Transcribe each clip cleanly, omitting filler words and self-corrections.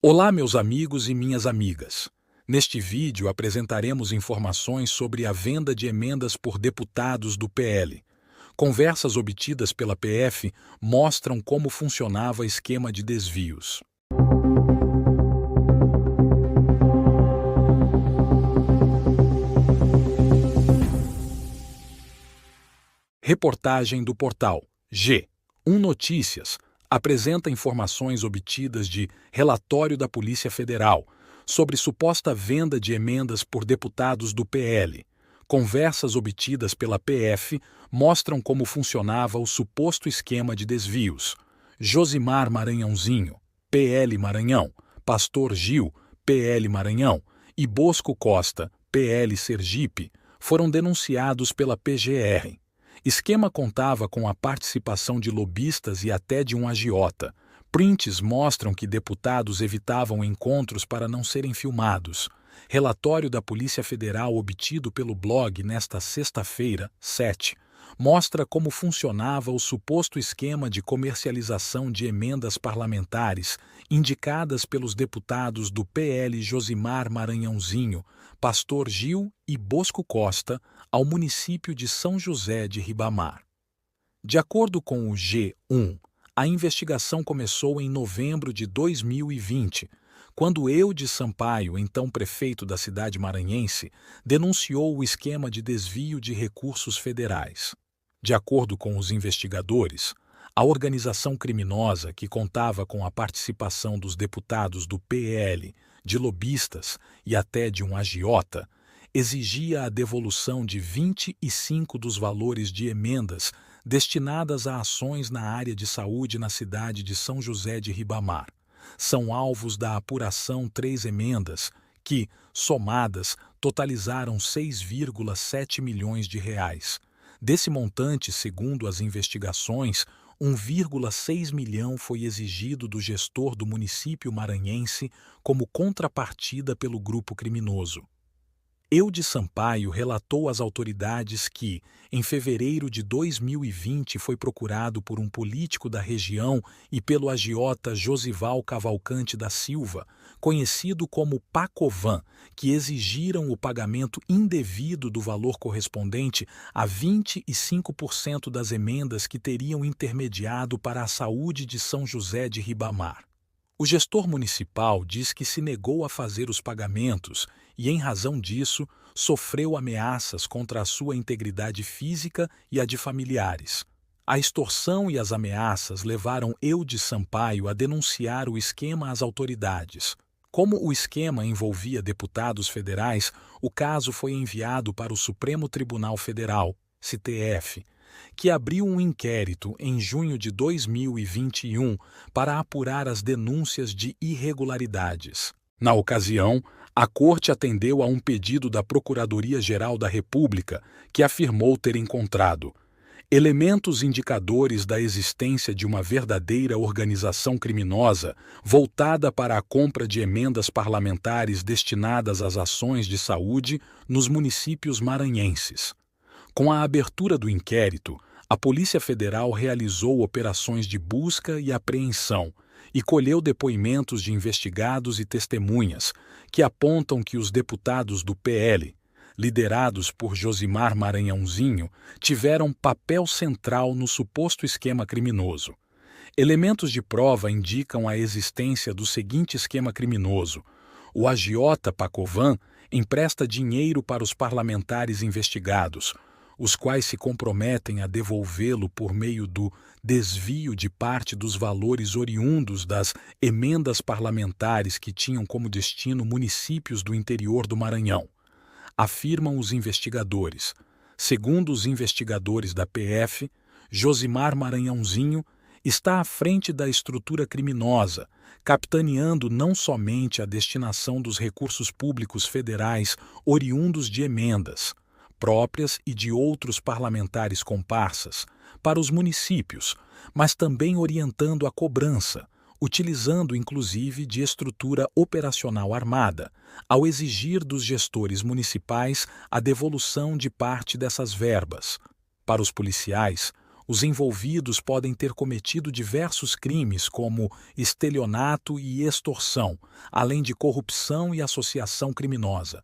Olá, meus amigos e minhas amigas. Neste vídeo apresentaremos informações sobre a venda de emendas por deputados do PL. Conversas obtidas pela PF mostram como funcionava o esquema de desvios. Reportagem do portal G1 Notícias apresenta informações obtidas de relatório da Polícia Federal sobre suposta venda de emendas por deputados do PL. Conversas obtidas pela PF mostram como funcionava o suposto esquema de desvios. Josimar Maranhãozinho, PL Maranhão, Pastor Gil, PL Maranhão e Bosco Costa, PL Sergipe, foram denunciados pela PGR. Esquema contava com a participação de lobistas e até de um agiota. Prints mostram que deputados evitavam encontros para não serem filmados. Relatório da Polícia Federal obtido pelo blog nesta sexta-feira, 7, mostra como funcionava o suposto esquema de comercialização de emendas parlamentares indicadas pelos deputados do PL Josimar Maranhãozinho, Pastor Gil e Bosco Costa, ao município de São José de Ribamar. De acordo com o G1, a investigação começou em novembro de 2020, quando Eudes Sampaio, então prefeito da cidade maranhense, denunciou o esquema de desvio de recursos federais. De acordo com os investigadores, a organização criminosa, que contava com a participação dos deputados do PL, de lobistas e até de um agiota, exigia a devolução de 25 dos valores de emendas destinadas a ações na área de saúde na cidade de São José de Ribamar. São alvos da apuração 3 emendas que, somadas, totalizaram 6,7 milhões de reais. Desse montante, segundo as investigações, 1,6 milhão foi exigido do gestor do município maranhense como contrapartida pelo grupo criminoso. Eudes Sampaio relatou às autoridades que, em fevereiro de 2020, foi procurado por um político da região e pelo agiota Josival Cavalcante da Silva, conhecido como Pacovan, que exigiram o pagamento indevido do valor correspondente a 25% das emendas que teriam intermediado para a saúde de São José de Ribamar. O gestor municipal diz que se negou a fazer os pagamentos e, em razão disso, sofreu ameaças contra a sua integridade física e a de familiares. A extorsão e as ameaças levaram Eudes Sampaio a denunciar o esquema às autoridades. Como o esquema envolvia deputados federais, o caso foi enviado para o Supremo Tribunal Federal, STF, que abriu um inquérito em junho de 2021 para apurar as denúncias de irregularidades. Na ocasião, a Corte atendeu a um pedido da Procuradoria-Geral da República, que afirmou ter encontrado elementos indicadores da existência de uma verdadeira organização criminosa voltada para a compra de emendas parlamentares destinadas às ações de saúde nos municípios maranhenses. Com a abertura do inquérito, a Polícia Federal realizou operações de busca e apreensão e colheu depoimentos de investigados e testemunhas que apontam que os deputados do PL, liderados por Josimar Maranhãozinho, tiveram papel central no suposto esquema criminoso. Elementos de prova indicam a existência do seguinte esquema criminoso: o agiota Pacovan empresta dinheiro para os parlamentares investigados, os quais se comprometem a devolvê-lo por meio do desvio de parte dos valores oriundos das emendas parlamentares que tinham como destino municípios do interior do Maranhão. Afirmam os investigadores. Segundo os investigadores da PF, Josimar Maranhãozinho está à frente da estrutura criminosa, capitaneando não somente a destinação dos recursos públicos federais oriundos de emendas, próprias e de outros parlamentares comparsas, para os municípios, mas também orientando a cobrança, utilizando inclusive de estrutura operacional armada, ao exigir dos gestores municipais a devolução de parte dessas verbas. Para os policiais, Os envolvidos podem ter cometido diversos crimes, como estelionato e extorsão, além de corrupção e associação criminosa.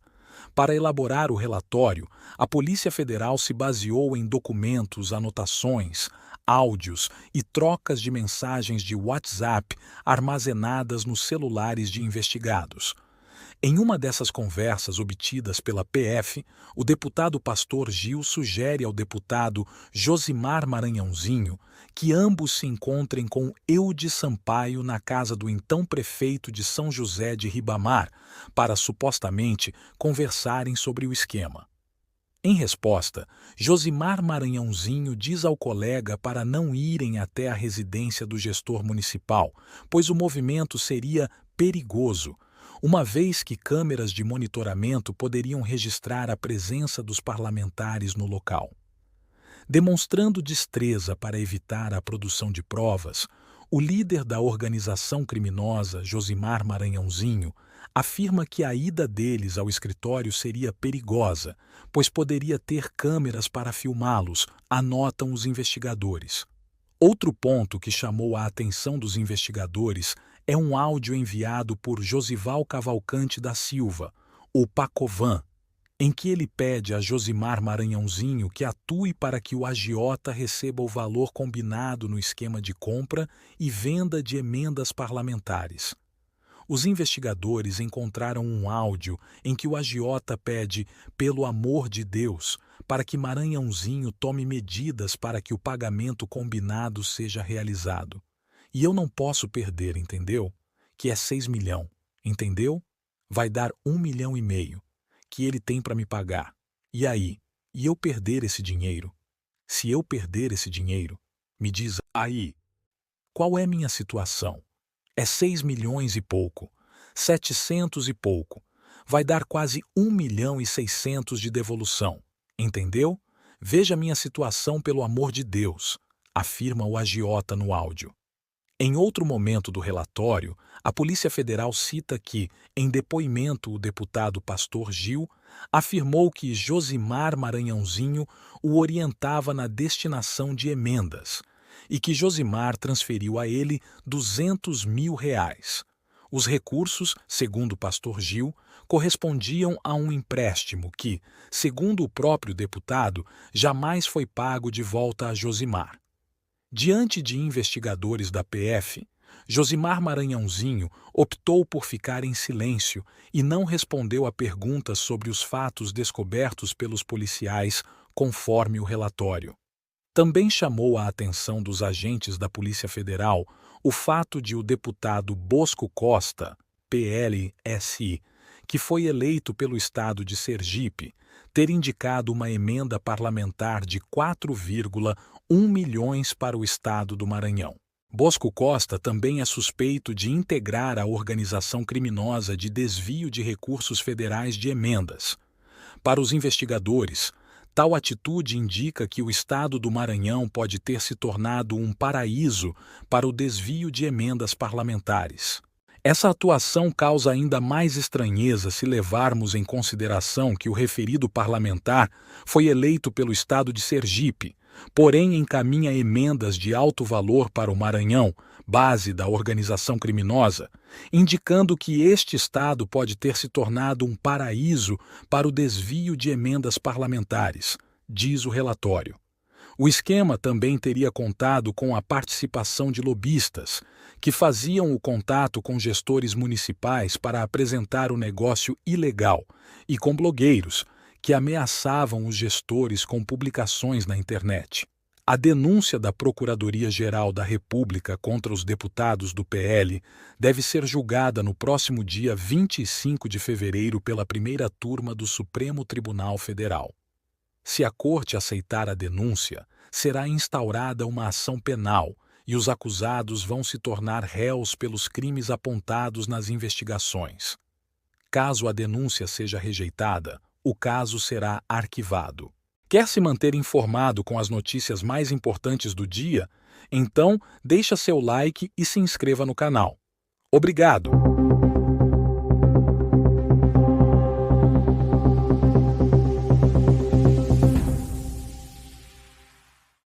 Para elaborar o relatório, a Polícia Federal se baseou em documentos, anotações, áudios e trocas de mensagens de WhatsApp armazenadas nos celulares de investigados. Em uma dessas conversas obtidas pela PF, o deputado Pastor Gil sugere ao deputado Josimar Maranhãozinho que ambos se encontrem com Eudes Sampaio na casa do então prefeito de São José de Ribamar para supostamente conversarem sobre o esquema. Em resposta, Josimar Maranhãozinho diz ao colega para não irem até a residência do gestor municipal, pois o movimento seria perigoso, uma vez que câmeras de monitoramento poderiam registrar a presença dos parlamentares no local. Demonstrando destreza para evitar a produção de provas, o líder da organização criminosa, Josimar Maranhãozinho, afirma que a ida deles ao escritório seria perigosa, pois poderia ter câmeras para filmá-los, anotam os investigadores. Outro ponto que chamou a atenção dos investigadores é um áudio enviado por Josival Cavalcante da Silva, o Pacovan, em que ele pede a Josimar Maranhãozinho que atue para que o agiota receba o valor combinado no esquema de compra e venda de emendas parlamentares. Os investigadores encontraram um áudio em que o agiota pede, pelo amor de Deus, para que Maranhãozinho tome medidas para que o pagamento combinado seja realizado. E eu não posso perder, entendeu? Que é 6 milhões, entendeu? Vai dar 1,5 milhão que ele tem para me pagar. E aí? E eu perder esse dinheiro? Se eu perder esse dinheiro, me diz aí, qual é minha situação? É 6 milhões e pouco, 700 e pouco. Vai dar quase 1,6 milhão de devolução, entendeu? Veja minha situação pelo amor de Deus, afirma o agiota no áudio. Em outro momento do relatório, a Polícia Federal cita que, em depoimento, o deputado Pastor Gil afirmou que Josimar Maranhãozinho o orientava na destinação de emendas e que Josimar transferiu a ele R$ 200 mil. Os recursos, segundo o Pastor Gil, correspondiam a um empréstimo que, segundo o próprio deputado, jamais foi pago de volta a Josimar. Diante de investigadores da PF, Josimar Maranhãozinho optou por ficar em silêncio e não respondeu a perguntas sobre os fatos descobertos pelos policiais, conforme o relatório. Também chamou a atenção dos agentes da Polícia Federal o fato de o deputado Bosco Costa, PLSI, que foi eleito pelo estado de Sergipe, ter indicado uma emenda parlamentar de 4,1 milhões para o estado do Maranhão. Bosco Costa também é suspeito de integrar a organização criminosa de desvio de recursos federais de emendas. Para os investigadores, tal atitude indica que o estado do Maranhão pode ter se tornado um paraíso para o desvio de emendas parlamentares. Essa atuação causa ainda mais estranheza se levarmos em consideração que o referido parlamentar foi eleito pelo estado de Sergipe, porém encaminha emendas de alto valor para o Maranhão, base da organização criminosa, indicando que este estado pode ter se tornado um paraíso para o desvio de emendas parlamentares, diz o relatório. O esquema também teria contado com a participação de lobistas, que faziam o contato com gestores municipais para apresentar o negócio ilegal, e com blogueiros, que ameaçavam os gestores com publicações na internet. A denúncia da Procuradoria-Geral da República contra os deputados do PL deve ser julgada no próximo dia 25 de fevereiro pela primeira turma do Supremo Tribunal Federal. Se a Corte aceitar a denúncia, será instaurada uma ação penal e os acusados vão se tornar réus pelos crimes apontados nas investigações. Caso a denúncia seja rejeitada, o caso será arquivado. Quer se manter informado com as notícias mais importantes do dia? Então, deixa seu like e se inscreva no canal. Obrigado!